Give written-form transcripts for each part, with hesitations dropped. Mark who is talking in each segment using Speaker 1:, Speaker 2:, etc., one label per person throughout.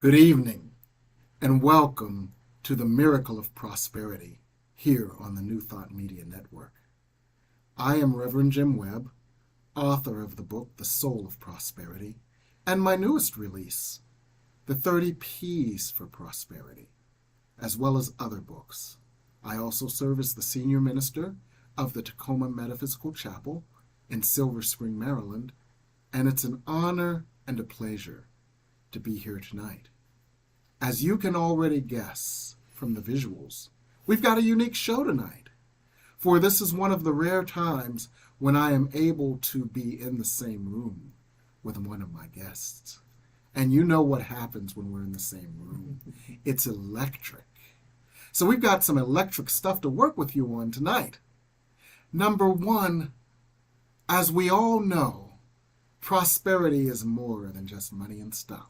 Speaker 1: Good evening, and welcome to the Miracle of Prosperity here on the New Thought Media Network. I am Reverend Jim Webb, author of the book, The Soul of Prosperity, and my newest release, The 30 P's for Prosperity, as well as other books. I also serve as the senior minister of the Tacoma Metaphysical Chapel in Silver Spring, Maryland, and it's an honor and a pleasure to be here tonight. As you can already guess from the visuals, we've got a unique show tonight, for this is one of the rare times when I am able to be in the same room with one of my guests. And you know what happens when we're in the same room. It's electric. So we've got some electric stuff to work with you on tonight. Number one, as we all know, prosperity is more than just money and stuff.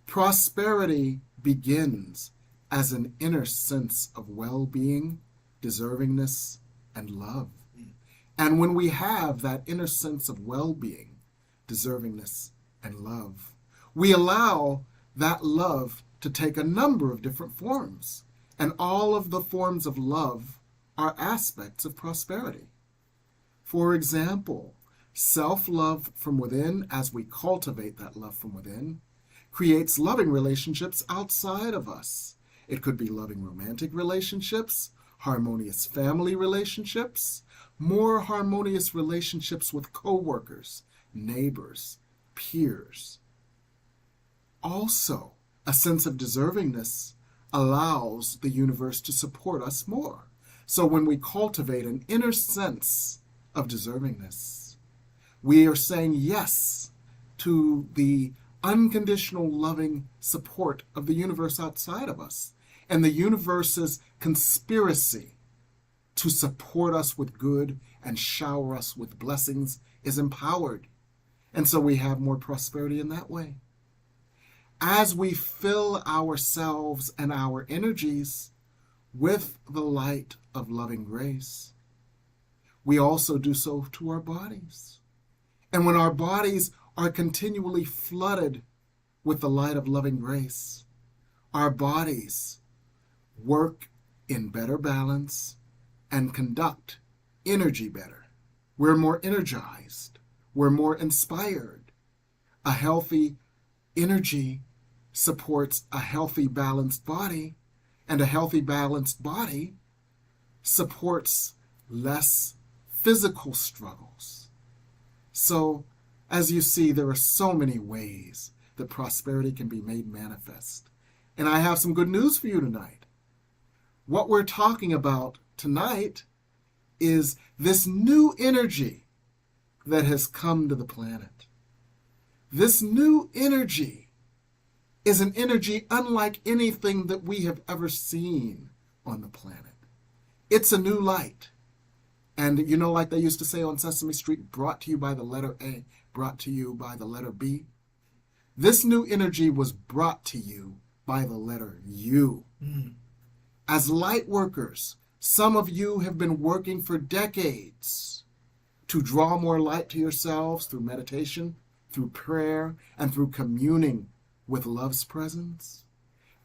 Speaker 1: Prosperity begins as an inner sense of well-being, deservingness, and love. And when we have that inner sense of well-being, deservingness, and love, we allow that love to take a number of different forms. And all of the forms of love are aspects of prosperity. For example, self-love from within, as we cultivate that love from within, creates loving relationships outside of us. It could be loving romantic relationships, harmonious family relationships, more harmonious relationships with co-workers, neighbors, peers. Also, a sense of deservingness allows the universe to support us more. So when we cultivate an inner sense of deservingness, we are saying yes to the unconditional loving support of the universe outside of us, and the universe's conspiracy to support us with good and shower us with blessings is empowered. And so we have more prosperity in that way. As we fill ourselves and our energies with the light of loving grace, we also do so to our bodies. And when our bodies are continually flooded with the light of loving grace, our bodies work in better balance and conduct energy better. We're more energized. We're more inspired. A healthy energy supports a healthy, balanced body, and a healthy, balanced body supports less physical struggles. So, as you see, there are so many ways that prosperity can be made manifest. And I have some good news for you tonight. What we're talking about tonight is this new energy that has come to the planet. This new energy is an energy unlike anything that we have ever seen on the planet. It's a new light. And you know, like they used to say on Sesame Street, brought to you by the letter A, brought to you by the letter B. This new energy was brought to you by the letter U. As light workers, some of you have been working for decades to draw more light to yourselves through meditation, through prayer, and through communing with love's presence.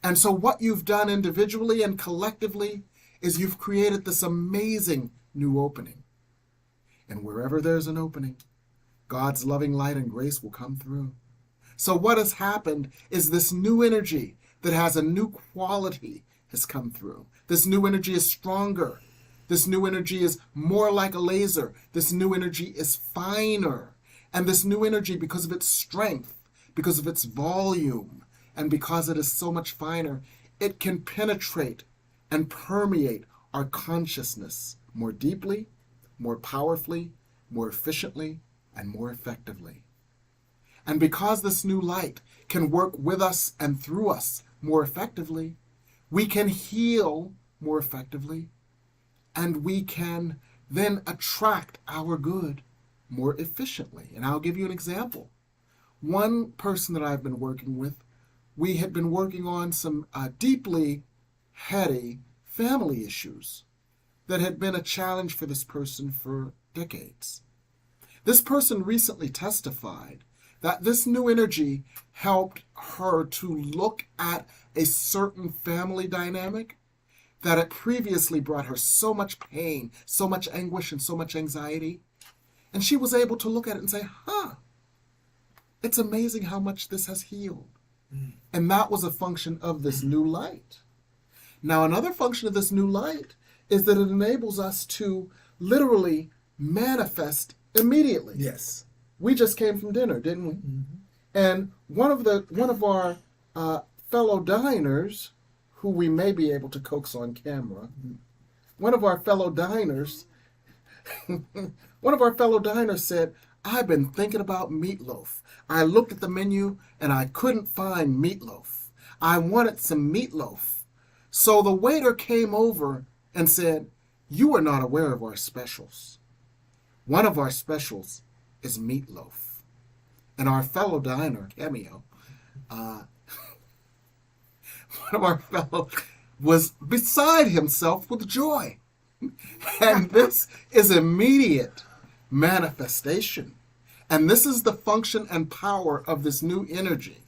Speaker 1: And so what you've done individually and collectively is you've created this amazing new opening. And wherever there's an opening, God's loving light and grace will come through. So what has happened is this new energy that has a new quality has come through. This new energy is stronger. This new energy is more like a laser. This new energy is finer. And this new energy, because of its strength, because of its volume, and because it is so much finer, it can penetrate and permeate our consciousness more deeply, more powerfully, more efficiently, and more effectively. And because this new light can work with us and through us more effectively, we can heal more effectively, and we can then attract our good more efficiently. And I'll give you an example. One person that I've been working with, we had been working on some deeply heady family issues that had been a challenge for this person for decades. This person recently testified that this new energy helped her to look at a certain family dynamic that had previously brought her so much pain, so much anguish, and so much anxiety. And she was able to look at it and say, it's amazing how much this has healed. And that was a function of this new light. Now, another function of this new light is that it enables us to literally manifest immediately.
Speaker 2: Yes.
Speaker 1: We just came from dinner, didn't we? Mm-hmm. And one of our fellow diners, who we may be able to coax on camera, one of our fellow diners said, I've been thinking about meatloaf. I looked at the menu and I couldn't find meatloaf. I wanted some meatloaf. So the waiter came over and said, you are not aware of our specials. One of our specials is meatloaf. And our fellow diner, Cameo, one of our fellow was beside himself with joy. And this is immediate manifestation. And this is the function and power of this new energy.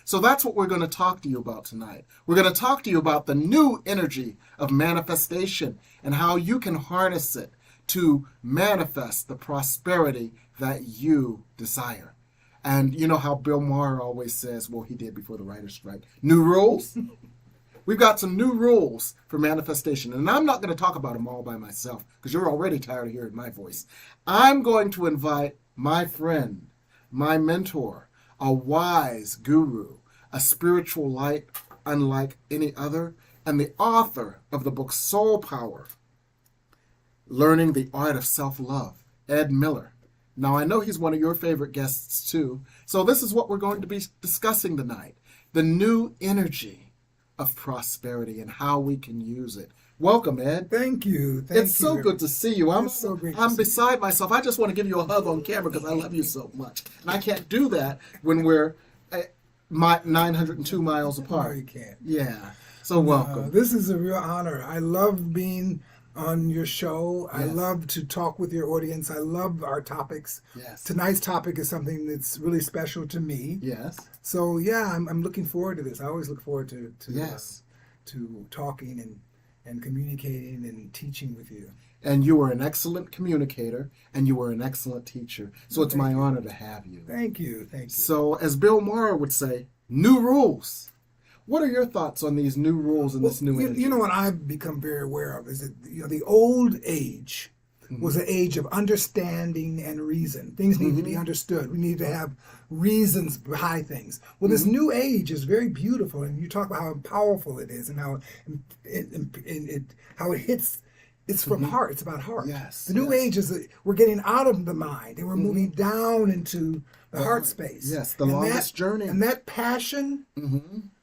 Speaker 1: So that's what we're going to talk to you about tonight. We're going to talk to you about the new energy of manifestation and how you can harness it to manifest the prosperity that you desire. And you know how Bill Maher always says, well, he did before the writer's strike, new rules? We've got some new rules for manifestation. And I'm not going to talk about them all by myself because you're already tired of hearing my voice. I'm going to invite my friend, my mentor, a wise guru, a spiritual light unlike any other, and the author of the book Soul Power, Learning the Art of Self-Love, Ed Miller. Now, I know he's one of your favorite guests, too. So this is what we're going to be discussing tonight, the new energy of prosperity and how we can use it. Welcome, Ed.
Speaker 2: Thank you.
Speaker 1: It's so good to see you. I'm beside
Speaker 2: you.
Speaker 1: myself. I just want to give you a hug on camera because I love you so much. And I can't do that when we're 902 miles apart.
Speaker 2: No, you can't.
Speaker 1: Yeah. So welcome.
Speaker 2: This is a real honor. I love being on your show. Yes. I love to talk with your audience. I love our topics.
Speaker 1: Yes.
Speaker 2: Tonight's topic is something that's really special to me.
Speaker 1: Yes.
Speaker 2: So yeah, I'm looking forward to this. I always look forward to talking and communicating and teaching with you.
Speaker 1: And you are an excellent communicator, and you are an excellent teacher. So it's my honor to have you.
Speaker 2: Thank you. Thank you.
Speaker 1: So as Bill Maher would say, new rules. What are your thoughts on these new rules and this new energy?
Speaker 2: You know what I've become very aware of is that the old age was an age of understanding and reason. Things need to be understood. We need to have reasons behind things. Well, this new age is very beautiful, and you talk about how powerful it is and how it hits. It's from heart. It's about heart.
Speaker 1: Yes.
Speaker 2: The new age is that we're getting out of the mind and we're moving down into the heart space.
Speaker 1: Yes, the longest journey.
Speaker 2: And that passion,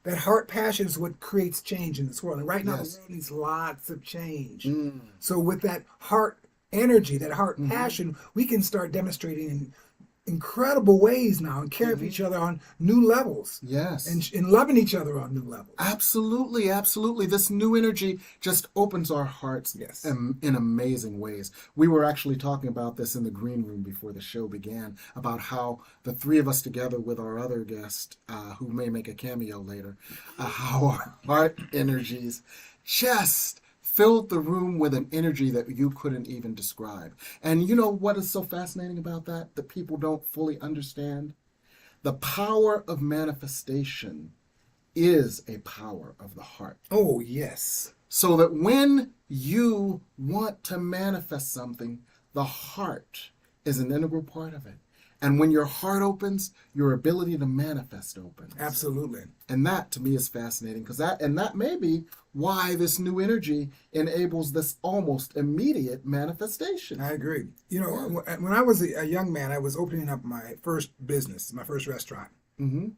Speaker 2: that heart passion is what creates change in this world. And right now, the world needs lots of change. So with that heart energy, that heart passion, we can start demonstrating in incredible ways now and caring for each other on new levels.
Speaker 1: Yes.
Speaker 2: And loving each other on new levels.
Speaker 1: Absolutely, absolutely. This new energy just opens our hearts in amazing ways. We were actually talking about this in the green room before the show began, about how the three of us together with our other guest, who may make a cameo later, how our heart energies just filled the room with an energy that you couldn't even describe. And you know what is so fascinating about that people don't fully understand? The power of manifestation is a power of the heart.
Speaker 2: Oh, yes.
Speaker 1: So that when you want to manifest something, the heart is an integral part of it. And when your heart opens, your ability to manifest opens.
Speaker 2: Absolutely.
Speaker 1: And that, to me, is fascinating, because that may be why this new energy enables this almost immediate manifestation.
Speaker 2: I agree. You know, when I was a young man, I was opening up my first business, my first restaurant. And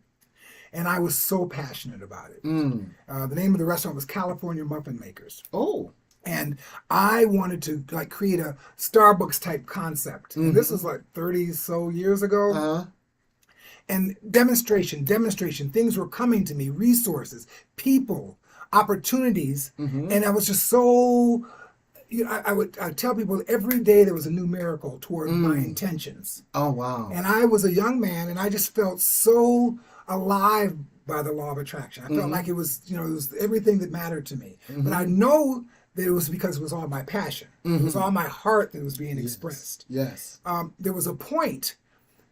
Speaker 2: I was so passionate about it. The name of the restaurant was California Muffin Makers.
Speaker 1: Oh.
Speaker 2: And I wanted to create a Starbucks type concept. And this was like 30 so years ago. And demonstration, things were coming to me, resources, people, opportunities. And I was just so I tell people every day there was a new miracle toward my intentions.
Speaker 1: Oh, wow.
Speaker 2: And I was a young man, and I just felt so alive by the law of attraction. I felt like it was, it was everything that mattered to me. But I know that it was because it was all my passion. It was all my heart that was being expressed.
Speaker 1: Yes.
Speaker 2: There was a point,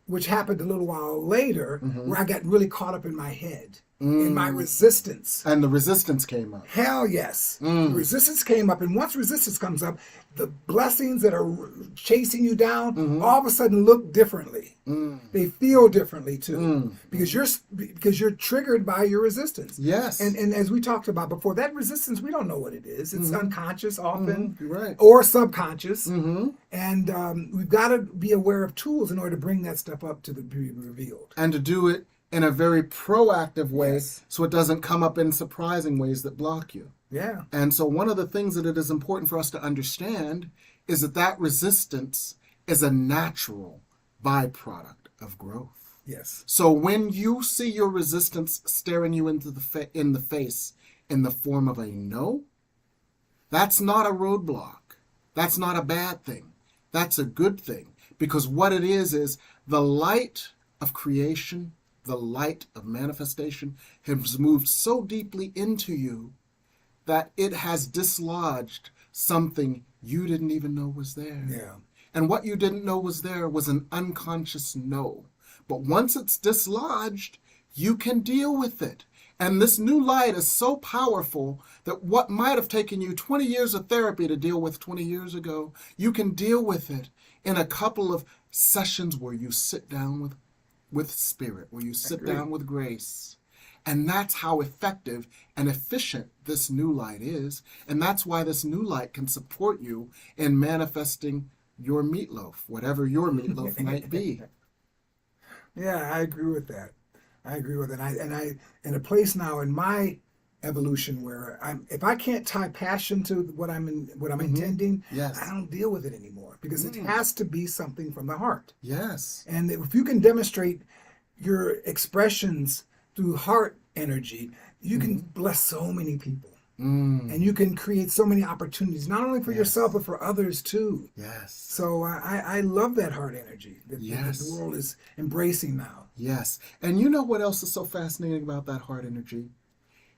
Speaker 2: which happened a little while later, where I got really caught up in my head, in my resistance.
Speaker 1: And the resistance came up.
Speaker 2: Hell yes. Resistance came up, and once resistance comes up, the blessings that are chasing you down all of a sudden look differently. They feel differently too, because you're triggered by your resistance.
Speaker 1: Yes.
Speaker 2: And as we talked about before, that resistance, we don't know what it is. It's unconscious often,
Speaker 1: Right.
Speaker 2: or subconscious. And we've got to be aware of tools in order to bring that stuff up to be revealed.
Speaker 1: And to do it in a very proactive way, so it doesn't come up in surprising ways that block you.
Speaker 2: Yeah.
Speaker 1: And so one of the things that it is important for us to understand is that resistance is a natural byproduct of growth.
Speaker 2: Yes.
Speaker 1: So when you see your resistance staring you into in the face in the form of a no, that's not a roadblock. That's not a bad thing. That's a good thing. Because what it is the light of creation, the light of manifestation has moved so deeply into you that it has dislodged something you didn't even know was there.
Speaker 2: Yeah.
Speaker 1: And what you didn't know was there was an unconscious no. But once it's dislodged, you can deal with it. And this new light is so powerful that what might have taken you 20 years of therapy to deal with 20 years ago, you can deal with it in a couple of sessions where you sit down with spirit, where you sit down with grace. And that's how effective and efficient this new light is. And that's why this new light can support you in manifesting your meatloaf, whatever your meatloaf might be.
Speaker 2: Yeah, I agree with that. I agree with it. And I in a place now in my evolution where if I can't tie passion to what I'm intending, I don't deal with it anymore, because it has to be something from the heart.
Speaker 1: Yes.
Speaker 2: And if you can demonstrate your expressions through heart energy, you can bless so many people. And you can create so many opportunities, not only for yourself, but for others too.
Speaker 1: Yes.
Speaker 2: So I love that heart energy that the world is embracing now.
Speaker 1: Yes. And you know what else is so fascinating about that heart energy?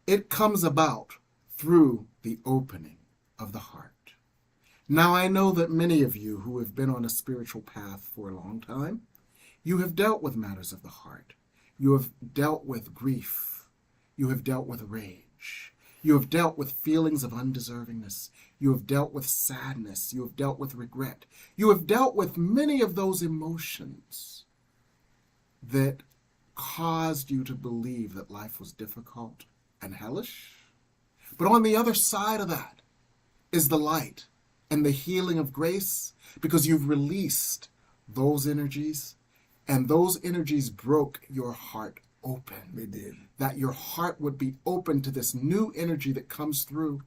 Speaker 1: It comes about through the opening of the heart. Now, I know that many of you who have been on a spiritual path for a long time, you have dealt with matters of the heart. You have dealt with grief. You have dealt with rage. You have dealt with feelings of undeservingness. You have dealt with sadness. You have dealt with regret. You have dealt with many of those emotions that caused you to believe that life was difficult and hellish. But on the other side of that is the light and the healing of grace, because you've released those energies, and those energies broke your heart open.
Speaker 2: They did.
Speaker 1: That your heart would be open to this new energy that comes through.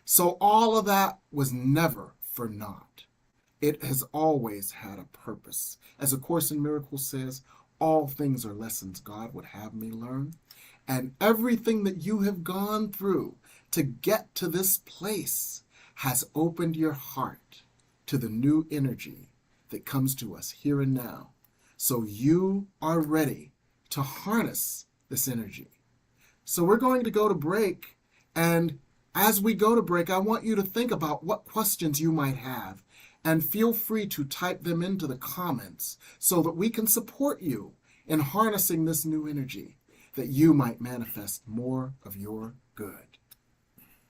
Speaker 1: So all of that was never for naught. It has always had a purpose. As A Course in Miracles says, all things are lessons God would have me learn. And everything that you have gone through to get to this place has opened your heart to the new energy that comes to us here and now. So you are ready to harness this energy. So we're going to go to break, and as we go to break, I want you to think about what questions you might have, and feel free to type them into the comments so that we can support you in harnessing this new energy, that you might manifest more of your good.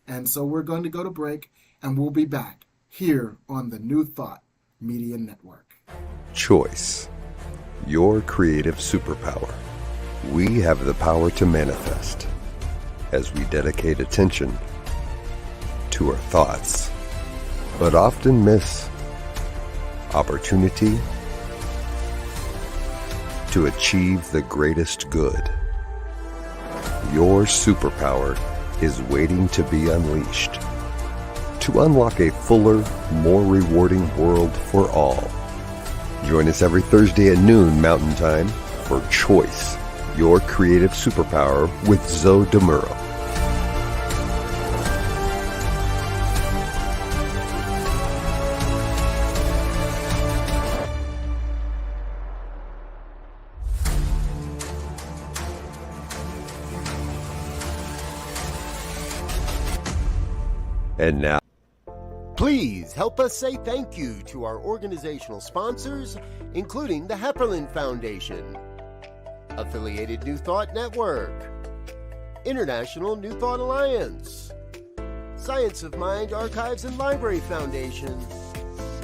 Speaker 1: And so we're going to go to break, and we'll be back here on the New Thought Media Network.
Speaker 3: Choice, your creative superpower. We have the power to manifest as we dedicate attention to our thoughts, but often miss opportunity to achieve the greatest good. Your superpower is waiting to be unleashed to unlock a fuller, more rewarding world for all. Join us every Thursday at noon Mountain Time for Choice, your creative superpower with Zoe DeMuro. And now,
Speaker 4: Please help us say thank you to our organizational sponsors, including the Hepperlin Foundation, Affiliated New Thought Network, International New Thought Alliance, Science of Mind Archives and Library Foundation,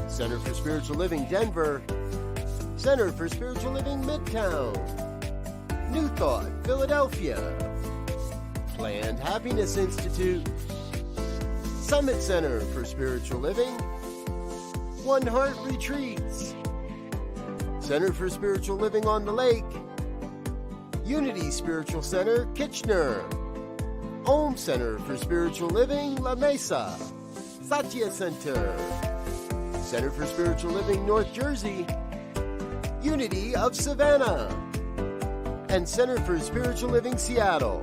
Speaker 4: Center for Spiritual Living Denver, Center for Spiritual Living Midtown, New Thought Philadelphia, Planned Happiness Institute, Summit Center for Spiritual Living, One Heart Retreats, Center for Spiritual Living on the Lake, Unity Spiritual Center, Kitchener, Om Center for Spiritual Living, La Mesa, Satya Center, Center for Spiritual Living, North Jersey, Unity of Savannah, and Center for Spiritual Living, Seattle,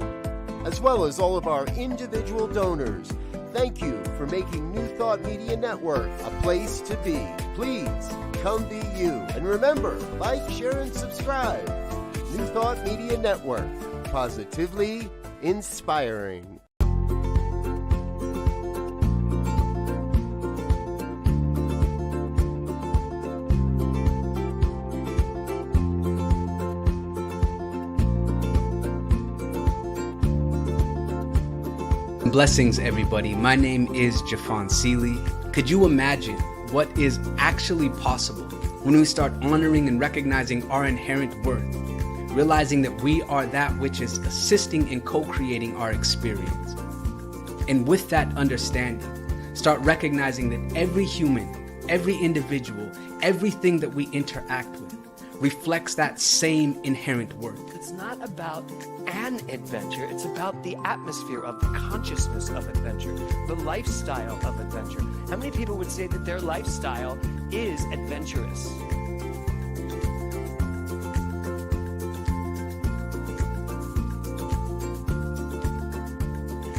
Speaker 4: as well as all of our individual donors. Thank you for making New Thought Media Network a place to be. Please come be you. And remember, like, share, and subscribe. New Thought Media Network, positively inspiring.
Speaker 5: Blessings, everybody. My name is Jafon Seeley. Could you imagine what is actually possible when we start honoring and recognizing our inherent worth, realizing that we are that which is assisting and co-creating our experience? And with that understanding, start recognizing that every human, every individual, everything that we interact with reflects that same inherent worth.
Speaker 6: It's not about an adventure, it's about the atmosphere of the consciousness of adventure, the lifestyle of adventure. How many people would say that their lifestyle is adventurous?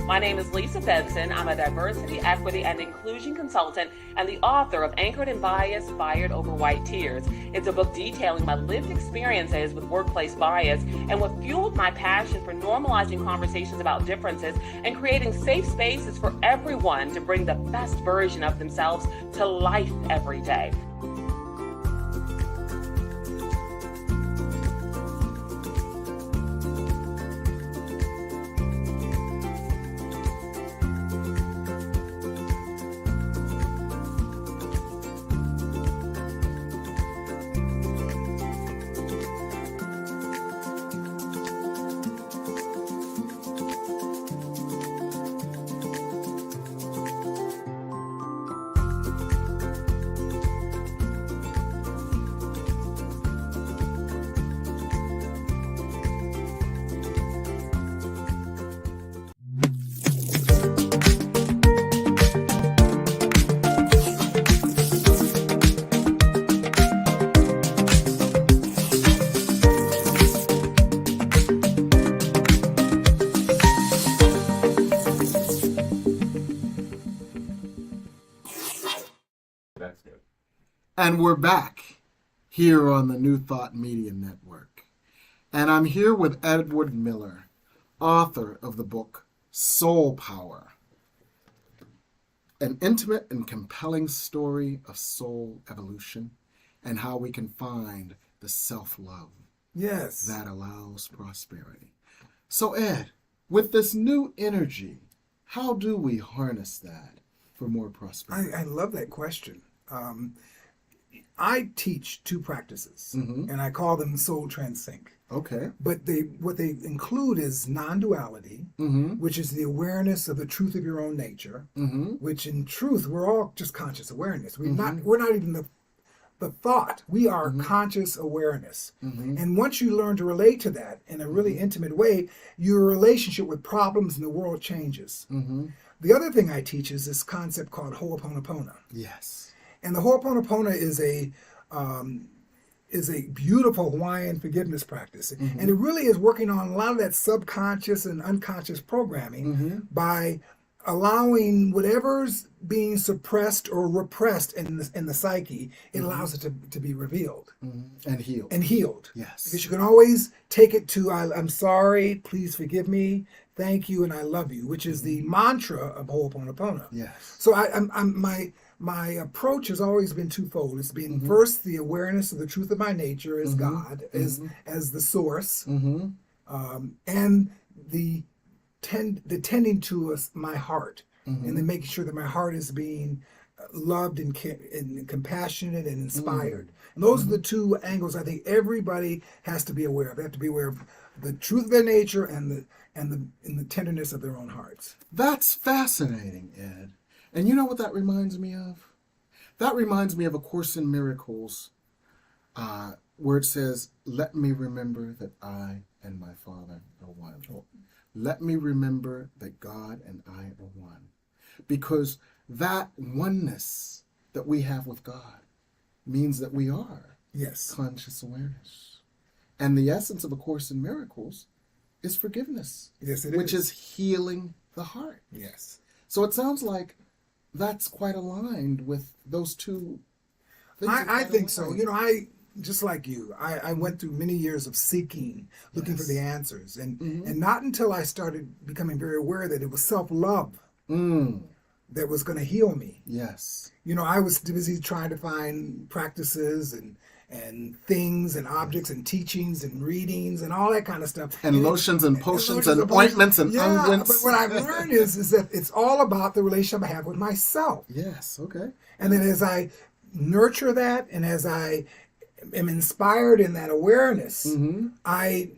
Speaker 7: My name is Lisa Benson. I'm a diversity, equity, and inclusion consultant and the author of Anchored in Bias, Fired Over White Tears. It's a book detailing my lived experiences with workplace bias and what fueled my passion for normalizing conversations about differences and creating safe spaces for everyone to bring the best version of themselves to life every day.
Speaker 1: And we're back here on the New Thought Media Network. And I'm here with Edward Miller, author of the book Soul Power, an intimate and compelling story of soul evolution and how we can find the self-love that allows prosperity. So Ed, with this new energy, how do we harness that for more prosperity?
Speaker 2: I love that question. I teach two practices, and I call them SoulTranSync.
Speaker 1: Okay.
Speaker 2: But what they include is non-duality, which is the awareness of the truth of your own nature, which in truth, we're all just conscious awareness. We're not even the thought. We are conscious awareness. And once you learn to relate to that in a really intimate way, your relationship with problems in the world changes. The other thing I teach is this concept called Ho'oponopono.
Speaker 1: Yes.
Speaker 2: And the Ho'oponopono is a beautiful Hawaiian forgiveness practice. And it really is working on a lot of that subconscious and unconscious programming by allowing whatever's being suppressed or repressed in the psyche, it allows it to be revealed.
Speaker 1: And healed.
Speaker 2: And healed.
Speaker 1: Yes.
Speaker 2: Because you can always take it to, I'm sorry, please forgive me, thank you, and I love you, which is the mantra of Ho'oponopono.
Speaker 1: Yes.
Speaker 2: So my approach has always been twofold. It's been first the awareness of the truth of my nature as God, as the source, and the tending to my heart, and then making sure that my heart is being loved and compassionate and inspired. And those are the two angles I think everybody has to be aware of. They have to be aware of the truth of their nature and the tenderness of their own hearts.
Speaker 1: That's fascinating, Ed. And you know what that reminds me of? That reminds me of A Course in Miracles, where it says, "Let me remember that I and my Father are one." Let me remember that God and I are one. Because that oneness that we have with God means that we are conscious awareness. And the essence of A Course in Miracles is forgiveness.
Speaker 2: Yes, it is.
Speaker 1: Which is healing the heart.
Speaker 2: Yes.
Speaker 1: So it sounds like that's quite aligned with those two things.
Speaker 2: I think so. You know, I just like you, I went through many years of seeking, looking for the answers, and not until I started becoming very aware that it was self-love that was going to heal me.
Speaker 1: Yes.
Speaker 2: You know, I was busy trying to find practices and things and objects and teachings and readings and all that kind of stuff.
Speaker 1: And lotions and potions and ointments and unguents.
Speaker 2: But what I've learned is that it's all about the relationship I have with myself.
Speaker 1: Yes, okay.
Speaker 2: And then as I nurture that and as I am inspired in that awareness, I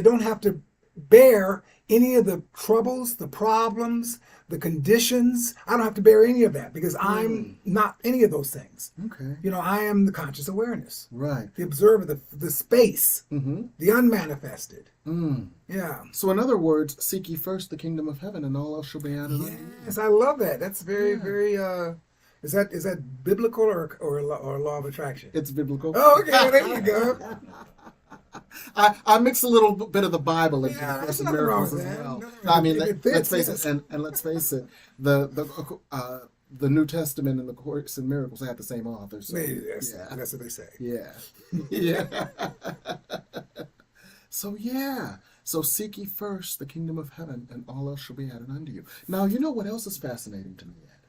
Speaker 2: don't have to bear any of the troubles, the problems, the conditions. I don't have to bear any of that because I'm not any of those things.
Speaker 1: Okay.
Speaker 2: You know, I am the conscious awareness.
Speaker 1: Right.
Speaker 2: The observer, the space, the unmanifested. Yeah.
Speaker 1: So in other words, seek ye first the kingdom of heaven and all else shall be added unto you.
Speaker 2: Yes, I love that. That's very, very, is that biblical or law of attraction?
Speaker 1: It's biblical.
Speaker 2: Oh, okay, there you go.
Speaker 1: I mix a little bit of the Bible into
Speaker 2: Yeah,
Speaker 1: the Course
Speaker 2: there's
Speaker 1: in
Speaker 2: nothing wrong
Speaker 1: Miracles
Speaker 2: with
Speaker 1: as
Speaker 2: that.
Speaker 1: well.
Speaker 2: Nothing wrong
Speaker 1: I mean,
Speaker 2: with it.
Speaker 1: let's face
Speaker 2: Yes.
Speaker 1: it, and let's face it, the New Testament and the Course in Miracles have the same author. So,
Speaker 2: Yes, that's what they say.
Speaker 1: yeah, yeah. So seek ye first the kingdom of heaven, and all else shall be added unto you. Now, you know what else is fascinating to me, Ed?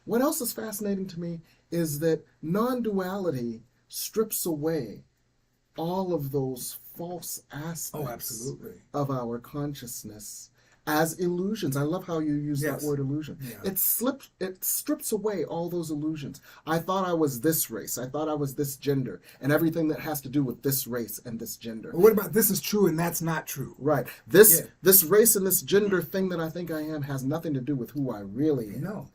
Speaker 1: What else is fascinating to me is that non-duality strips away all of those false aspects of our consciousness as illusions. I love how you use that word illusion. Yeah. It strips away all those illusions. I thought I was this race. I thought I was this gender, and everything that has to do with this race and this gender.
Speaker 2: But what about this is true and that's not true?
Speaker 1: Right. This race and this gender thing that I think I am has nothing to do with who I really am.
Speaker 2: No.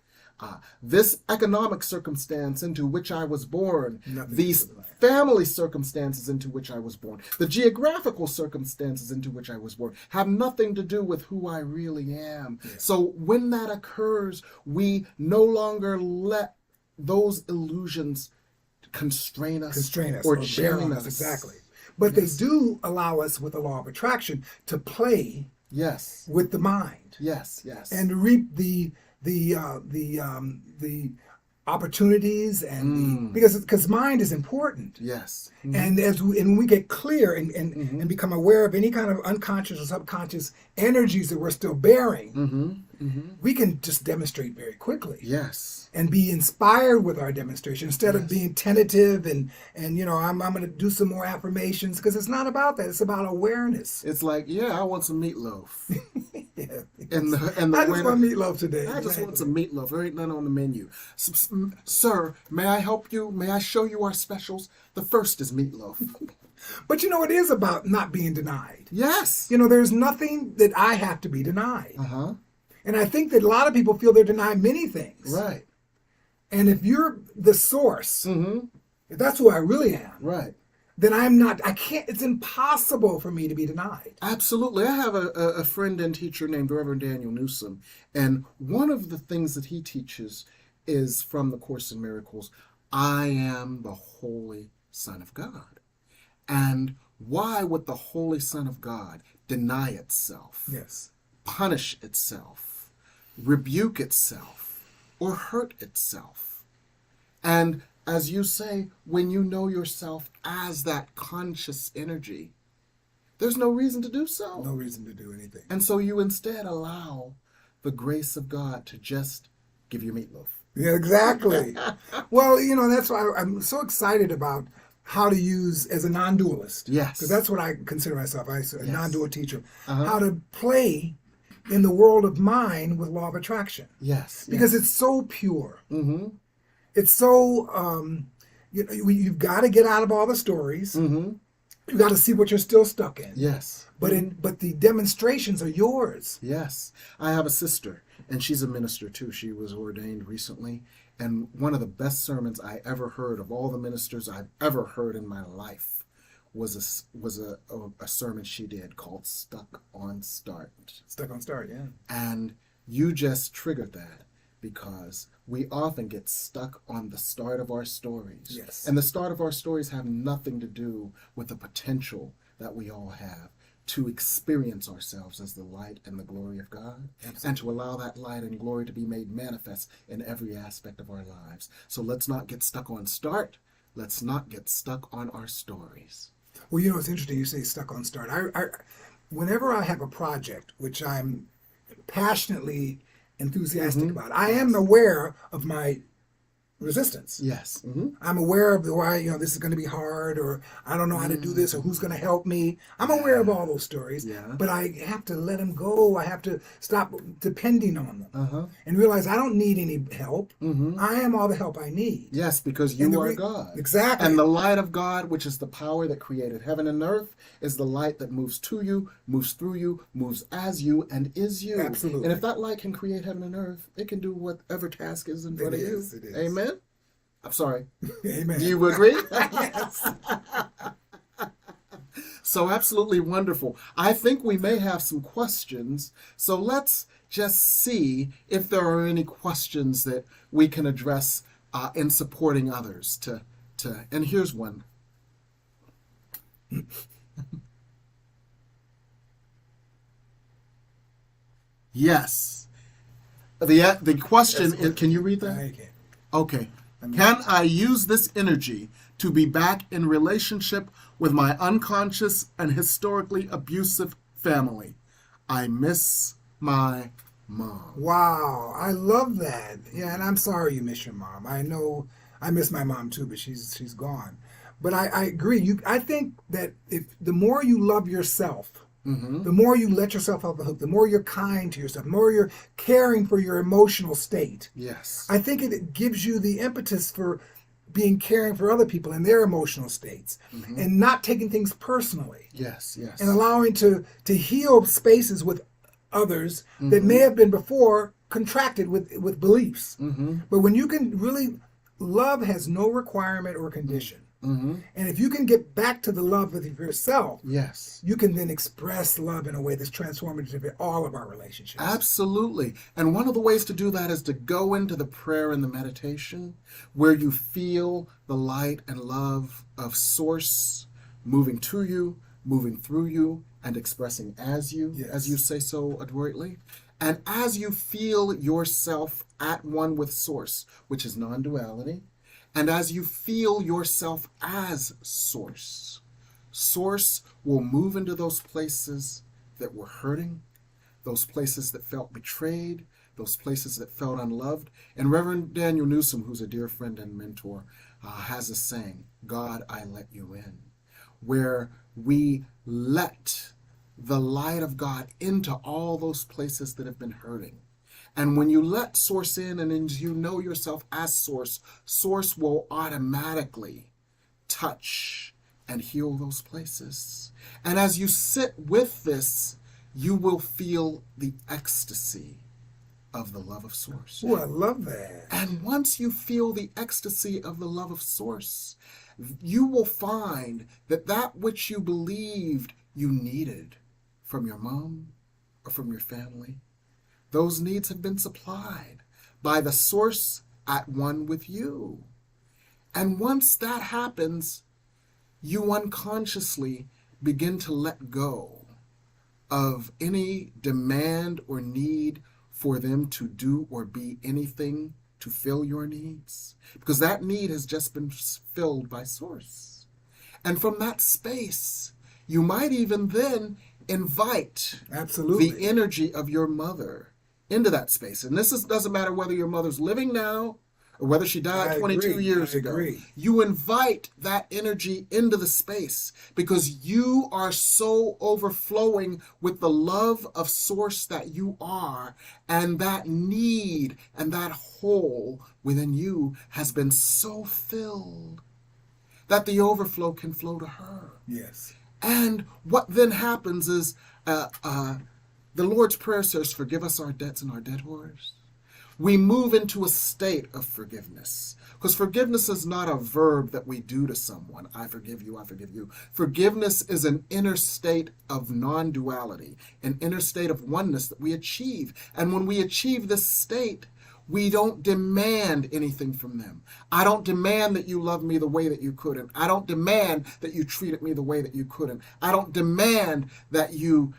Speaker 1: This economic circumstance into which I was born, these family circumstances into which I was born, the geographical circumstances into which I was born, have nothing to do with who I really am. Yeah. So when that occurs, we no longer let those illusions constrain us or chain us.
Speaker 2: Exactly. But they do allow us, with the law of attraction, to play with the mind.
Speaker 1: Yes.
Speaker 2: And to reap the opportunities and because mind is important.
Speaker 1: Yes.
Speaker 2: And when we get clear and become aware of any kind of unconscious or subconscious energies that we're still bearing, we can just demonstrate very quickly.
Speaker 1: Yes.
Speaker 2: And be inspired with our demonstration instead of being tentative and you know, I'm going to do some more affirmations, because it's not about that. It's about awareness.
Speaker 1: It's like, I want some meatloaf.
Speaker 2: And I just want meatloaf today.
Speaker 1: I just want some meatloaf. There ain't none on the menu. Sir, may I help you? May I show you our specials? The first is meatloaf.
Speaker 2: But you know, it is about not being denied.
Speaker 1: Yes.
Speaker 2: You know, there's nothing that I have to be denied. And I think that a lot of people feel they're denied many things.
Speaker 1: Right.
Speaker 2: And if you're the source, if that's who I really am,
Speaker 1: right,
Speaker 2: then I can't, it's impossible for me to be denied.
Speaker 1: Absolutely. I have a friend and teacher named Reverend Daniel Newsom, and one of the things that he teaches is from the Course in Miracles, I am the Holy Son of God. And why would the Holy Son of God deny itself?
Speaker 2: Yes.
Speaker 1: Punish itself? rebuke itself or hurt itself. And as you say, when you know yourself as that conscious energy, there's no reason to do so.
Speaker 2: No reason to do anything.
Speaker 1: And so you instead allow the grace of God to just give you meatloaf.
Speaker 2: Yeah, exactly. Well, that's why I'm so excited about how to use, as a non-dualist.
Speaker 1: Yes.
Speaker 2: Because that's what I consider myself. I'm a non-dual teacher.
Speaker 1: Uh-huh.
Speaker 2: How to play in the world of mind with law of attraction.
Speaker 1: Yes.
Speaker 2: Because it's so pure.
Speaker 1: Mm-hmm.
Speaker 2: It's so, you've got to get out of all the stories.
Speaker 1: Mm-hmm.
Speaker 2: You've got to see what you're still stuck in.
Speaker 1: Yes.
Speaker 2: But the demonstrations are yours.
Speaker 1: Yes. I have a sister, and she's a minister too. She was ordained recently. And one of the best sermons I ever heard of all the ministers I've ever heard in my life was a sermon she did called Stuck on Start.
Speaker 2: Stuck on Start, yeah.
Speaker 1: And you just triggered that, because we often get stuck on the start of our stories.
Speaker 2: Yes.
Speaker 1: And the start of our stories have nothing to do with the potential that we all have to experience ourselves as the light and the glory of God. Absolutely. And to allow that light and glory to be made manifest in every aspect of our lives. So let's not get stuck on start. Let's not get stuck on our stories.
Speaker 2: Well, it's interesting you say stuck on start. Whenever I have a project, which I'm passionately enthusiastic about, I am aware of my resistance.
Speaker 1: Yes. Mm-hmm.
Speaker 2: I'm aware of why, this is going to be hard, or I don't know how to do this, or who's going to help me. I'm aware of all those stories, but I have to let them go. I have to stop depending on them and realize I don't need any help. Mm-hmm. I am all the help I need.
Speaker 1: Yes, because you are God.
Speaker 2: Exactly.
Speaker 1: And the light of God, which is the power that created heaven and earth, is the light that moves to you, moves through you, moves as you, and is you.
Speaker 2: Absolutely.
Speaker 1: And if that light can create heaven and earth, it can do whatever task is in front of you.
Speaker 2: It is.
Speaker 1: Amen? I'm sorry.
Speaker 2: Amen.
Speaker 1: Do you agree?
Speaker 2: Yes.
Speaker 1: So absolutely wonderful. I think we may have some questions. So let's just see if there are any questions that we can address in supporting others. And here's one. Yes. The question is, can you read that?
Speaker 2: I can't.
Speaker 1: Okay. Can I use this energy to be back in relationship with my unconscious and historically abusive family? I miss my mom.
Speaker 2: Wow, I love that. Yeah, and I'm sorry you miss your mom. I know I miss my mom too, but she's gone. But I agree. I think that if the more you love yourself, the more you let yourself off the hook, the more you're kind to yourself, the more you're caring for your emotional state.
Speaker 1: Yes.
Speaker 2: I think it gives you the impetus for being caring for other people in their emotional states and not taking things personally.
Speaker 1: Yes, yes.
Speaker 2: And allowing to heal spaces with others that may have been before contracted with beliefs. But when you can really, love has no requirement or condition. And if you can get back to the love of yourself,
Speaker 1: yes,
Speaker 2: you can then express love in a way that's transformative in all of our relationships.
Speaker 1: Absolutely. And one of the ways to do that is to go into the prayer and the meditation where you feel the light and love of Source moving to you, moving through you, and expressing as you, as you say so adroitly. And as you feel yourself at one with Source, which is non-duality, and as you feel yourself as Source, Source will move into those places that were hurting, those places that felt betrayed, those places that felt unloved. And Reverend Daniel Newsom, who's a dear friend and mentor, has a saying, God, I let you in, where we let the light of God into all those places that have been hurting. And when you let Source in and you know yourself as Source, Source will automatically touch and heal those places. And as you sit with this, you will feel the ecstasy of the love of Source.
Speaker 2: Oh, I love that.
Speaker 1: And once you feel the ecstasy of the love of Source, you will find that that which you believed you needed from your mom or from your family, those needs have been supplied by the Source at one with you. And once that happens, you unconsciously begin to let go of any demand or need for them to do or be anything to fill your needs, because that need has just been filled by Source. And from that space, you might even then invite
Speaker 2: Absolutely.
Speaker 1: the energy of your mother into that space. And doesn't matter whether your mother's living now or whether she died 22 years ago. You invite that energy into the space because you are so overflowing with the love of Source that you are, and that need and that hole within you has been so filled that the overflow can flow to her.
Speaker 2: Yes.
Speaker 1: And what then happens is the Lord's Prayer says, forgive us our debts and our debtors. We move into a state of forgiveness, because forgiveness is not a verb that we do to someone. I forgive you, I forgive you. Forgiveness is an inner state of non-duality, an inner state of oneness that we achieve. And when we achieve this state, we don't demand anything from them. I don't demand that you love me the way that you couldn't. I don't demand that you treated me the way that you couldn't. I don't demand that you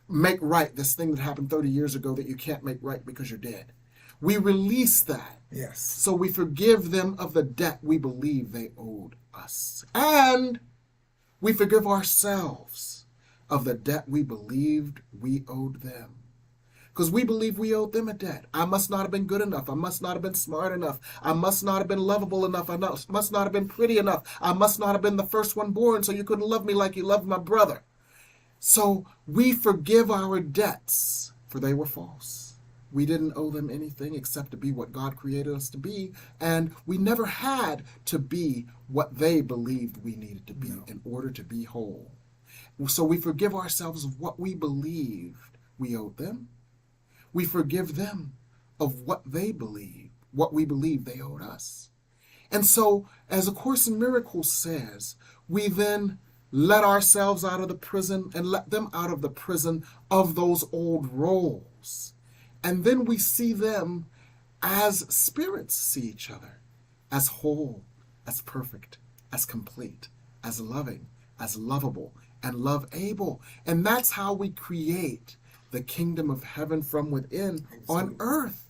Speaker 1: make right this thing that happened 30 years ago that you can't make right because you're dead. We release that.
Speaker 2: Yes.
Speaker 1: So we forgive them of the debt we believe they owed us. And we forgive ourselves of the debt we believed we owed them. Because we believe we owed them a debt. I must not have been good enough. I must not have been smart enough. I must not have been lovable enough. I must not have been pretty enough. I must not have been the first one born, so you couldn't love me like you loved my brother. So we forgive our debts, for they were false. We didn't owe them anything except to be what God created us to be, and we never had to be what they believed we needed to be in order to be whole. So we forgive ourselves of what we believed we owed them. We forgive them of what we believe they owed us. And so, as A Course in Miracles says, we then let ourselves out of the prison and let them out of the prison of those old roles. And then we see them as spirits see each other, as whole, as perfect, as complete, as loving, as lovable, and love-able. And that's how we create the kingdom of heaven from within on earth.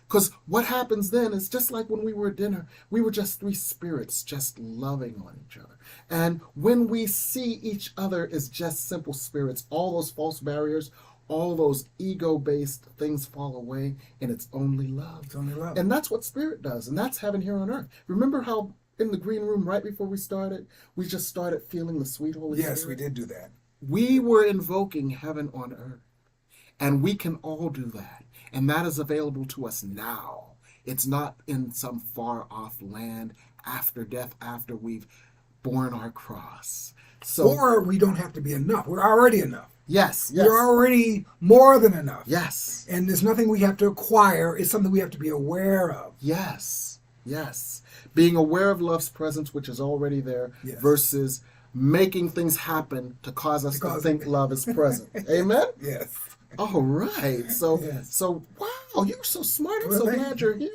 Speaker 1: Because what happens then is just like when we were at dinner, we were just three spirits just loving on each other. And when we see each other as just simple spirits, all those false barriers, all those ego-based things fall away, and it's only love.
Speaker 2: It's only love.
Speaker 1: And that's what spirit does, and that's heaven here on earth. Remember how in the green room right before we started, we just started feeling the sweet Holy Spirit?
Speaker 2: Yes, we did do that.
Speaker 1: We were invoking heaven on earth, and we can all do that. And that is available to us now. It's not in some far-off land after death, after we've borne our cross. So,
Speaker 2: or we don't have to be enough. We're already enough.
Speaker 1: Yes.
Speaker 2: We're already more than enough.
Speaker 1: Yes.
Speaker 2: And there's nothing we have to acquire. It's something we have to be aware of.
Speaker 1: Yes. Being aware of love's presence, which is already there, versus making things happen to cause us to think love is present. Amen?
Speaker 2: Yes.
Speaker 1: All right. So wow, you're so smart. I'm so glad you're here.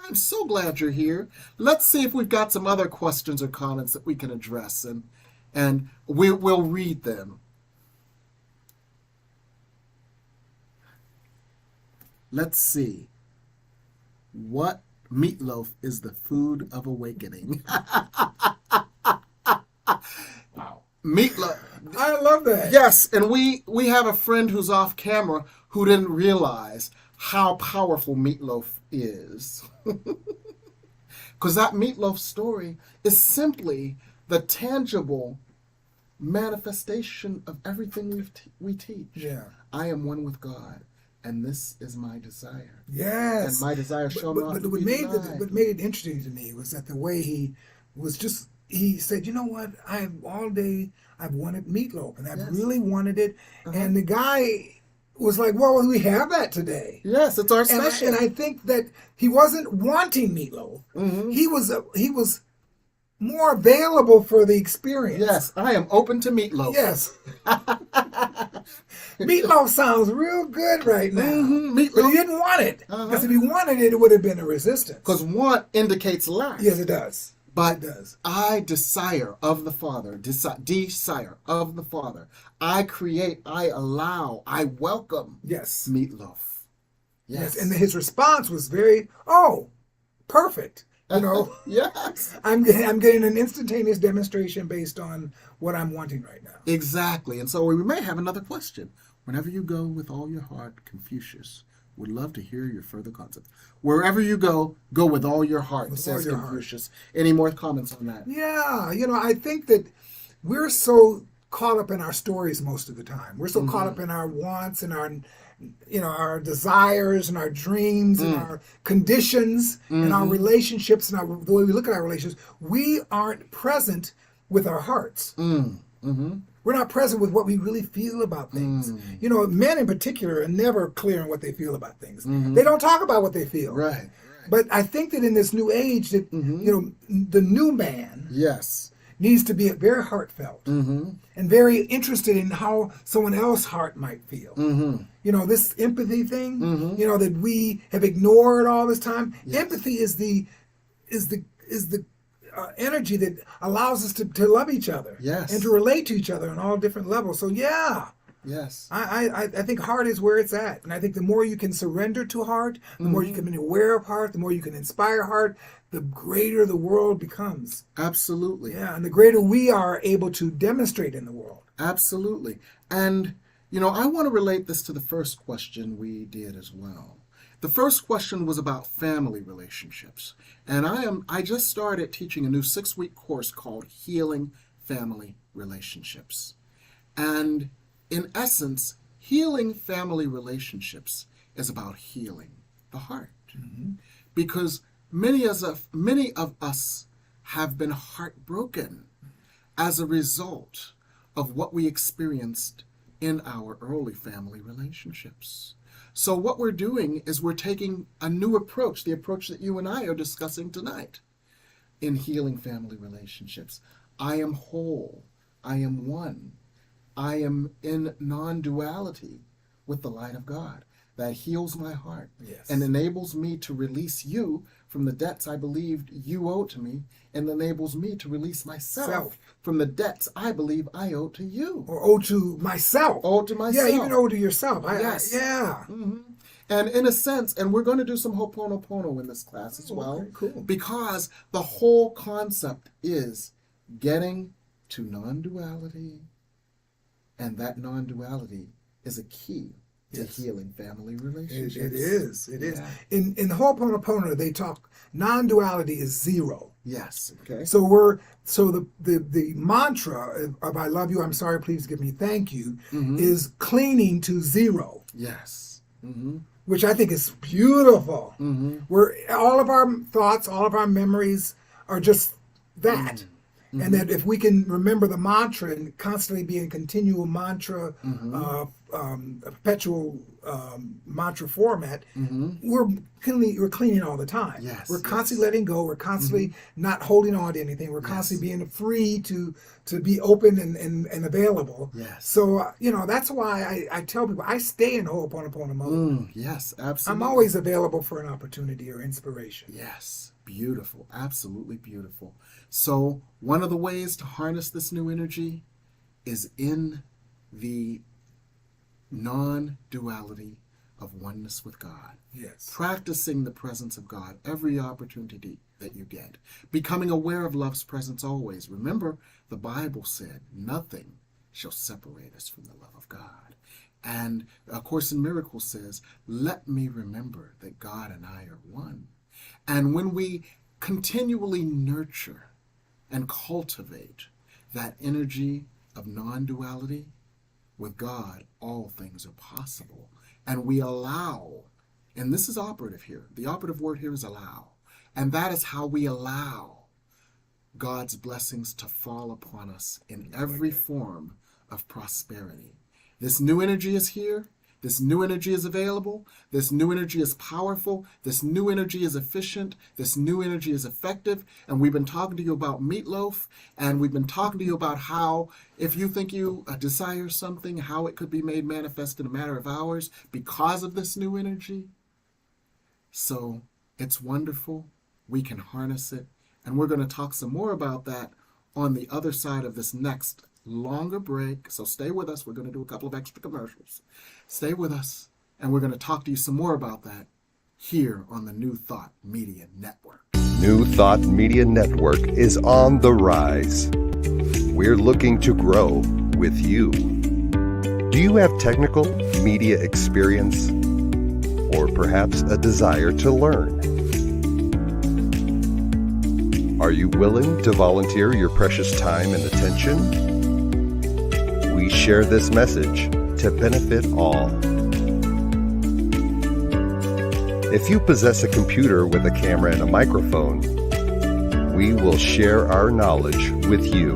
Speaker 1: I'm so glad you're here. Let's see if we've got some other questions or comments that we can address, and we'll read them. Let's see. What meatloaf is the food of awakening? Wow. Meatloaf.
Speaker 2: I love that.
Speaker 1: Yes, and we have a friend who's off camera who didn't realize how powerful meatloaf is. Because that meatloaf story is simply the tangible manifestation of everything we teach.
Speaker 2: Yeah.
Speaker 1: I am one with God, and this is my desire.
Speaker 2: Yes.
Speaker 1: And my desire shall not be denied.
Speaker 2: What made it interesting to me was that the way he was just, he said, you know what, I've wanted meatloaf, and I've really wanted it. And the guy was like, well, we have that today.
Speaker 1: Yes, it's our special.
Speaker 2: And I think that he wasn't wanting meatloaf.
Speaker 1: Mm-hmm.
Speaker 2: He was more available for the experience.
Speaker 1: Yes, I am open to meatloaf.
Speaker 2: Yes. Meatloaf sounds real good right now.
Speaker 1: Mm-hmm.
Speaker 2: But he didn't want it. Because if he wanted it, it would have been a resistance.
Speaker 1: Because want indicates lack.
Speaker 2: Yes, it does.
Speaker 1: But
Speaker 2: it does.
Speaker 1: I desire of the Father, desire of the Father. I create, I allow, I welcome
Speaker 2: yes.
Speaker 1: meatloaf. Yes.
Speaker 2: And his response was very, perfect.
Speaker 1: Yes.
Speaker 2: I'm getting an instantaneous demonstration based on what I'm wanting right now.
Speaker 1: Exactly. And so we may have another question. Whenever you go with all your heart, Confucius would love to hear your further concepts. Wherever you go with all your heart, says Confucius. Any more comments on that?
Speaker 2: Yeah. I think that we're so caught up in our stories most of the time. We're so caught up in our wants and our desires and our dreams and our conditions and our relationships and the way we look at our relationships. We aren't present with our hearts. We're not present with what we really feel about things. Men in particular are never clear on what they feel about things. They don't talk about what they feel.
Speaker 1: Right.
Speaker 2: But I think that in this new age, that the new man needs to be very heartfelt and very interested in how someone else's heart might feel. This empathy thing, that we have ignored all this time. Yes. Empathy is the energy that allows us to love each other and to relate to each other on all different levels. So
Speaker 1: yes,
Speaker 2: I think heart is where it's at. And I think the more you can surrender to heart, the more you can be aware of heart, the more you can inspire heart, the greater the world becomes.
Speaker 1: Absolutely.
Speaker 2: Yeah, and the greater we are able to demonstrate in the world.
Speaker 1: Absolutely. And, I want to relate this to the first question we did as well. The first question was about family relationships. And I just started teaching a new 6-week course called Healing Family Relationships. And in essence, healing family relationships is about healing the heart. Because many of us have been heartbroken as a result of what we experienced in our early family relationships. So what we're doing is we're taking a new approach, the approach that you and I are discussing tonight in healing family relationships. I am whole. I am one. I am in non-duality with the light of God that heals my heart and enables me to release you from the debts I believed you owed to me, and enables me to release myself from the debts I believe I owe to you.
Speaker 2: Or owe to myself.
Speaker 1: Owe to myself.
Speaker 2: Yeah, even owe to yourself.
Speaker 1: And in a sense, and we're going to do some Ho'oponopono in this class as well,
Speaker 2: okay, cool.
Speaker 1: Because the whole concept is getting to non-duality, and that non-duality is a key to healing family relationships.
Speaker 2: It is. In the Ho'oponopono, they talk non-duality is zero.
Speaker 1: Yes. Okay.
Speaker 2: So the mantra of I love you, I'm sorry, please give me thank you is cleaning to zero.
Speaker 1: Yes.
Speaker 2: Which I think is beautiful. Where all of our thoughts, all of our memories are just that. And that if we can remember the mantra and constantly be in continual mantra, perpetual mantra format, we're cleaning all the time.
Speaker 1: Yes,
Speaker 2: we're constantly letting go. We're constantly not holding on to anything. We're constantly being free to be open and available.
Speaker 1: Yes.
Speaker 2: So, that's why I tell people I stay in Ho'oponopono mode.
Speaker 1: Yes, absolutely.
Speaker 2: I'm always available for an opportunity or inspiration.
Speaker 1: Yes. Beautiful. Absolutely beautiful. So one of the ways to harness this new energy is in the non-duality of oneness with God.
Speaker 2: Yes.
Speaker 1: Practicing the presence of God every opportunity that you get. Becoming aware of love's presence always. Remember, the Bible said, nothing shall separate us from the love of God. And A Course in Miracles says, let me remember that God and I are one. And when we continually nurture and cultivate that energy of non-duality, with God, all things are possible. And we allow, and this is operative here, the operative word here is allow. And that is how we allow God's blessings to fall upon us in every form of prosperity. This new energy is here. This new energy is available. This new energy is powerful. This new energy is efficient. This new energy is effective. And we've been talking to you about meatloaf. And we've been talking to you about how if you think you desire something, how it could be made manifest in a matter of hours because of this new energy. So it's wonderful. We can harness it. And we're going to talk some more about that on the other side of this next longer break. So stay with us. We're going to do a couple of extra commercials. Stay with us. And we're going to talk to you some more about that here on the New Thought Media Network.
Speaker 3: New Thought Media Network is on the rise. We're looking to grow with you. Do you have technical media experience or perhaps a desire to learn? Are you willing to volunteer your precious time and attention? We share this message to benefit all. If you possess a computer with a camera and a microphone, we will share our knowledge with you.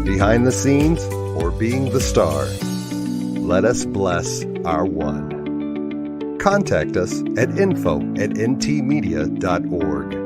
Speaker 3: Behind the scenes or being the star, let us bless our one. Contact us at info@ntmedia.org.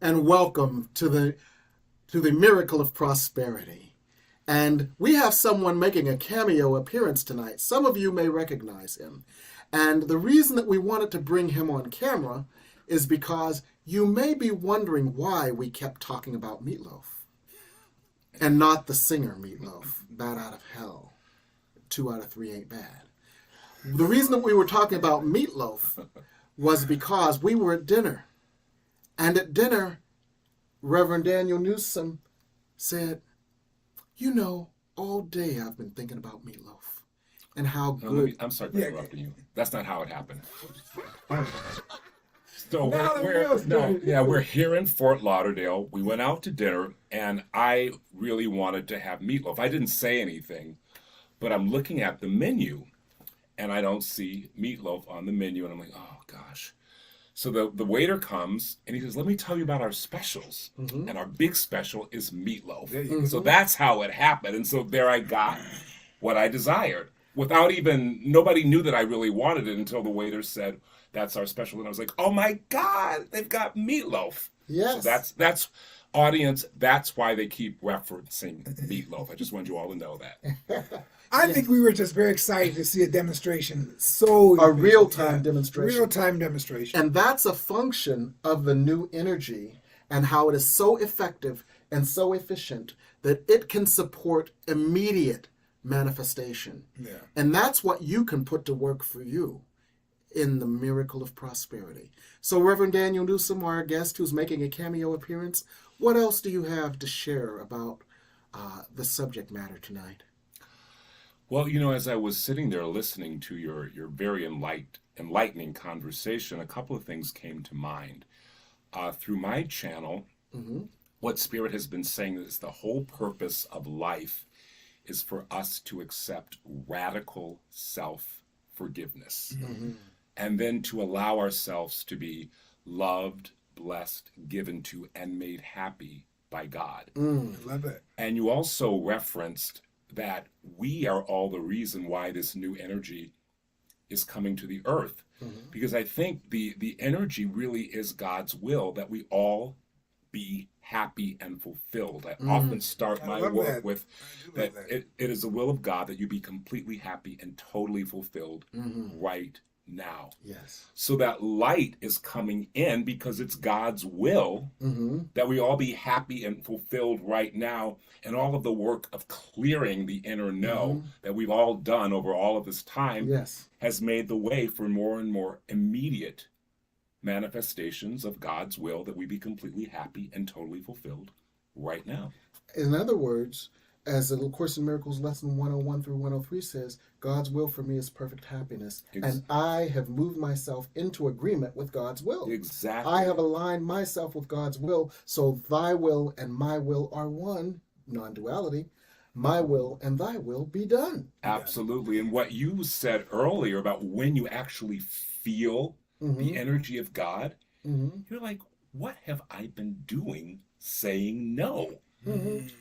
Speaker 1: And welcome to the miracle of prosperity. And we have someone making a cameo appearance tonight. Some of you may recognize him. And the reason that we wanted to bring him on camera is because you may be wondering why we kept talking about Meatloaf and not the singer Meatloaf, Bad Out of Hell. 2 out of 3 ain't bad. The reason that we were talking about Meatloaf was because we were at dinner. And at dinner, Reverend Daniel Newsom said, you know, all day I've been thinking about Meatloaf and how good...
Speaker 8: I'm sorry for interrupting you. That's not how it happened. So we're here in Fort Lauderdale. We went out to dinner, and I really wanted to have meatloaf. I didn't say anything, but I'm looking at the menu, and I don't see meatloaf on the menu, and I'm like, oh, gosh. So the waiter comes, and he says, let me tell you about our specials. Mm-hmm. And our big special is meatloaf. Mm-hmm. So that's how it happened. And so there I got what I desired. Without even, nobody knew that I really wanted it until the waiter said, that's our special. And I was like, oh my God, they've got meatloaf.
Speaker 1: Yes.
Speaker 8: So that's Audience, that's why they keep referencing meatloaf. I just want you all to know that.
Speaker 2: I think we were just very excited to see a demonstration. So
Speaker 1: A real-time demonstration.
Speaker 2: Real-time demonstration.
Speaker 1: And that's a function of the new energy and how it is so effective and so efficient that it can support immediate manifestation.
Speaker 2: Yeah.
Speaker 1: And that's what you can put to work for you in the miracle of prosperity. So Reverend Daniel Newsom, our guest who's making a cameo appearance, what else do you have to share about the subject matter tonight?
Speaker 8: Well, you know, as I was sitting there listening to your very enlightening conversation, a couple of things came to mind. Through my channel, what Spirit has been saying is the whole purpose of life is for us to accept radical self-forgiveness. And then to allow ourselves to be loved, blessed, given to, and made happy by God.
Speaker 2: Love it.
Speaker 8: And you also referenced that we are all the reason why this new energy is coming to the earth. Because I think the energy really is God's will that we all be happy and fulfilled. I often start my work with that it is the will of God that you be completely happy and totally fulfilled right now.
Speaker 1: Yes.
Speaker 8: So that light is coming in because it's God's will that we all be happy and fulfilled right now. And all of the work of clearing the inner no that we've all done over all of this time has made the way for more and more immediate manifestations of God's will that we be completely happy and totally fulfilled right now.
Speaker 1: In other words, as the Course in Miracles lesson 101 through 103 says, God's will for me is perfect happiness. And I have moved myself into agreement with God's will.
Speaker 8: Exactly.
Speaker 1: I have aligned myself with God's will. So thy will and my will are one, non-duality. My will and thy will be done.
Speaker 8: Absolutely. And what you said earlier about when you actually feel the energy of God, you're like, what have I been doing saying no?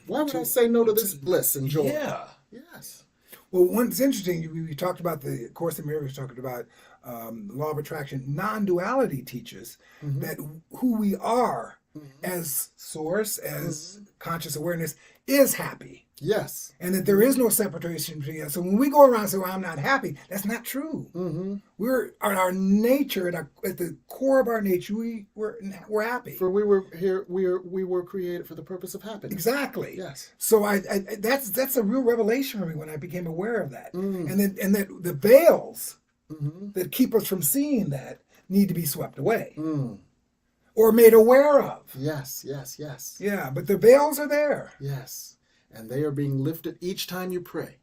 Speaker 1: Why would I say no to this bliss and joy?
Speaker 8: Yeah.
Speaker 1: Yes.
Speaker 2: Well, what's interesting, we talked about the Course in Miracles, talking about law of attraction. Non-duality teaches that who we are as source, as conscious awareness, is happy.
Speaker 1: Yes.
Speaker 2: And that there is no separation between us. So when we go around and say, well, I'm not happy, that's not true. We're at our nature, at the core of our nature, we're happy.
Speaker 1: For we were here, we were created for the purpose of happiness.
Speaker 2: Exactly.
Speaker 1: Yes.
Speaker 2: So I that's a real revelation for me when I became aware of that. And that the veils that keep us from seeing that need to be swept away. Or made aware of.
Speaker 1: Yes, yes, yes.
Speaker 2: Yeah, but the veils are there.
Speaker 1: Yes. And they are being lifted each time you pray,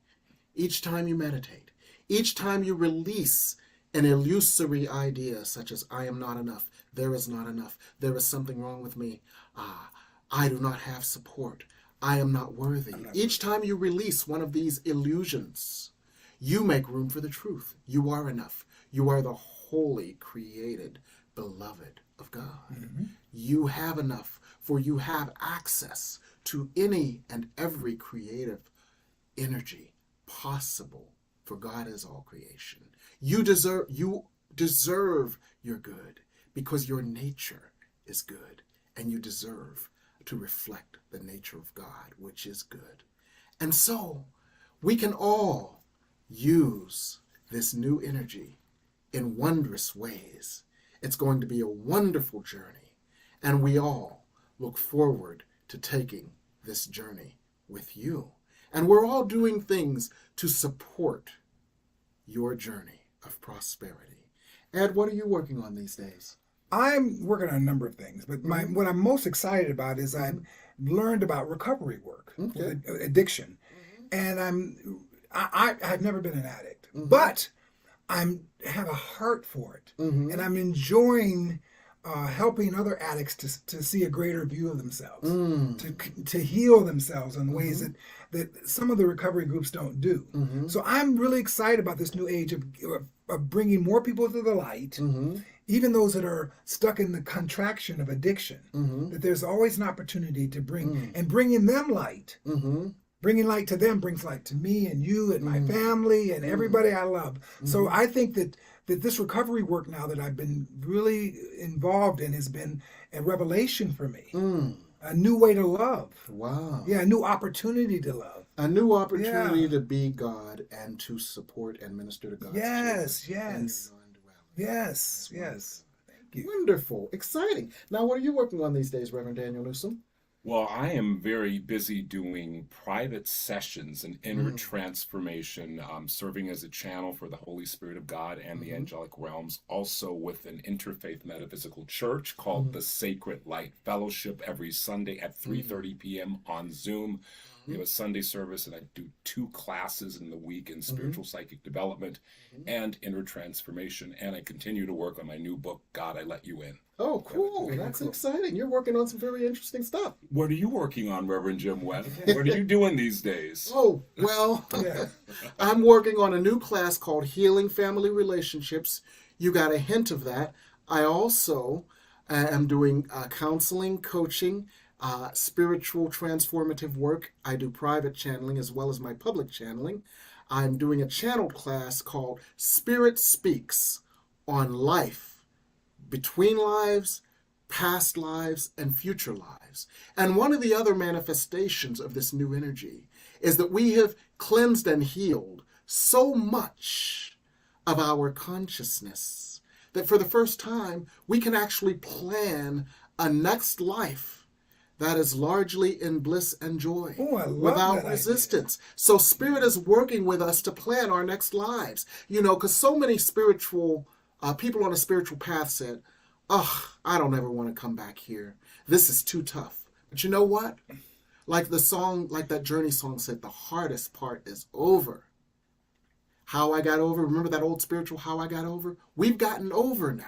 Speaker 1: each time you meditate, each time you release an illusory idea such as I am not enough, there is not enough, there is something wrong with me, I do not have support, I am not worthy. Each time you release one of these illusions, you make room for the truth. You are enough. You are the holy, created, beloved of God. You have enough, for you have access to any and every creative energy possible, for God is all creation. You deserve your good because your nature is good, and you deserve to reflect the nature of God, which is good. And so we can all use this new energy in wondrous ways. It's going to be a wonderful journey, and we all look forward to taking this journey with you. And we're all doing things to support your journey of prosperity. Ed, what are you working on these days?
Speaker 2: I'm working on a number of things, but what I'm most excited about is I've learned about recovery work, with addiction. And I've never been an addict, but I have a heart for it. And I'm enjoying helping other addicts to see a greater view of themselves, to heal themselves in ways that some of the recovery groups don't do. So I'm really excited about this new age of bringing more people to the light, even those that are stuck in the contraction of addiction, that there's always an opportunity to bringing them light. Bringing light to them brings light to me and you and my family and everybody I love. So I think that this recovery work now that I've been really involved in has been a revelation for me. a new way to love.
Speaker 1: Wow.
Speaker 2: Yeah, a new opportunity to love.
Speaker 1: A new opportunity
Speaker 2: Yeah.
Speaker 1: to be God and to support and minister to God's
Speaker 2: Yes,
Speaker 1: children. in
Speaker 2: yes.
Speaker 1: your non-duality.
Speaker 2: Yes, yes. Thank you.
Speaker 1: Wonderful. Exciting. Now, what are you working on these days, Reverend Daniel Newsom?
Speaker 8: Well, I am very busy doing private sessions and inner transformation, serving as a channel for the Holy Spirit of God and the angelic realms, also with an interfaith metaphysical church called the Sacred Light Fellowship every Sunday at 3:30 p.m. on Zoom. We have a Sunday service, and I do 2 classes in the week in spiritual psychic development and inner transformation. And I continue to work on my new book, God, I Let You In.
Speaker 1: Oh, cool. That's exciting. You're working on some very interesting stuff.
Speaker 8: What are you working on, Reverend Jim Webb? What are you doing these days?
Speaker 1: Oh, well,
Speaker 2: Yeah.
Speaker 1: I'm working on a new class called Healing Family Relationships. You got a hint of that. I also am doing counseling, coaching, spiritual transformative work. I do private channeling as well as my public channeling. I'm doing a channel class called Spirit Speaks on life, between lives, past lives, and future lives. And one of the other manifestations of this new energy is that we have cleansed and healed so much of our consciousness that for the first time, we can actually plan a next life that is largely in bliss and joy,
Speaker 2: Oh, I love
Speaker 1: without
Speaker 2: that
Speaker 1: resistance. So Spirit is working with us to plan our next lives. You know, because so many spiritual people on a spiritual path said, I don't ever want to come back here. This is too tough. But you know what? Like the song, like that Journey song said, the hardest part is over. How I got over, remember that old spiritual How I Got Over? We've gotten over now.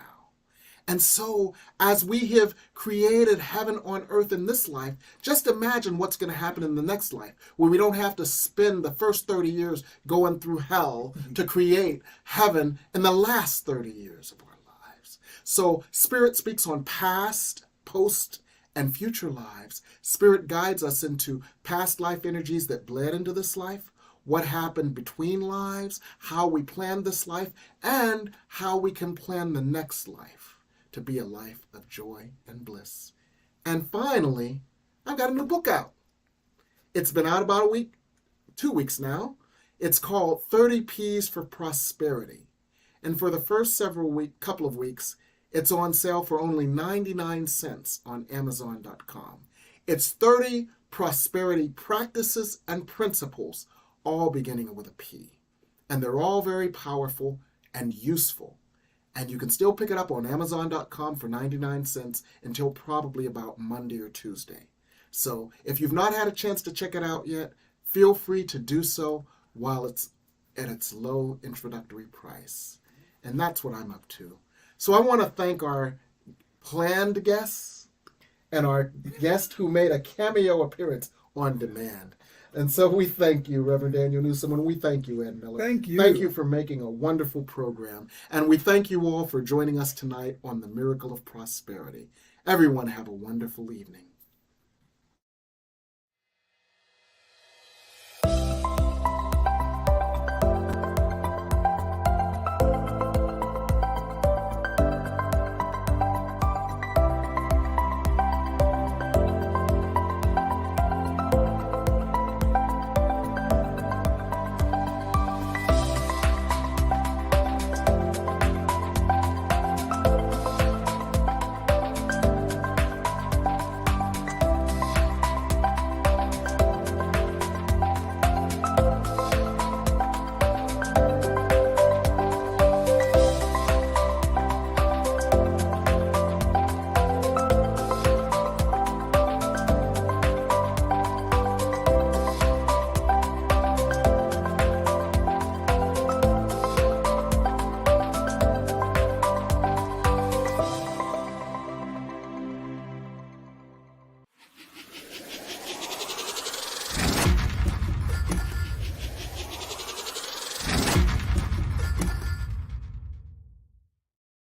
Speaker 1: And so, as we have created heaven on earth in this life, just imagine what's going to happen in the next life, where we don't have to spend the first 30 years going through hell to create heaven in the last 30 years of our lives. So, Spirit speaks on past, post, and future lives. Spirit guides us into past life energies that bled into this life, what happened between lives, how we planned this life, and how we can plan the next life to be a life of joy and bliss. And finally, I've got a new book out. It's been out about a week, 2 weeks now. It's called 30 P's for Prosperity. And for the first couple of weeks, it's on sale for only 99 cents on Amazon.com. It's 30 prosperity practices and principles, all beginning with a P. And they're all very powerful and useful. And you can still pick it up on Amazon.com for 99 cents until probably about Monday or Tuesday. So if you've not had a chance to check it out yet, feel free to do so while it's at its low introductory price. And that's what I'm up to. So I want to thank our planned guests and our guest who made a cameo appearance on demand. And so we thank you, Reverend Daniel Newsom, and we thank you, Ed Miller.
Speaker 2: Thank you.
Speaker 1: Thank you for making a wonderful program. And we thank you all for joining us tonight on the Miracle of Prosperity. Everyone have a wonderful evening.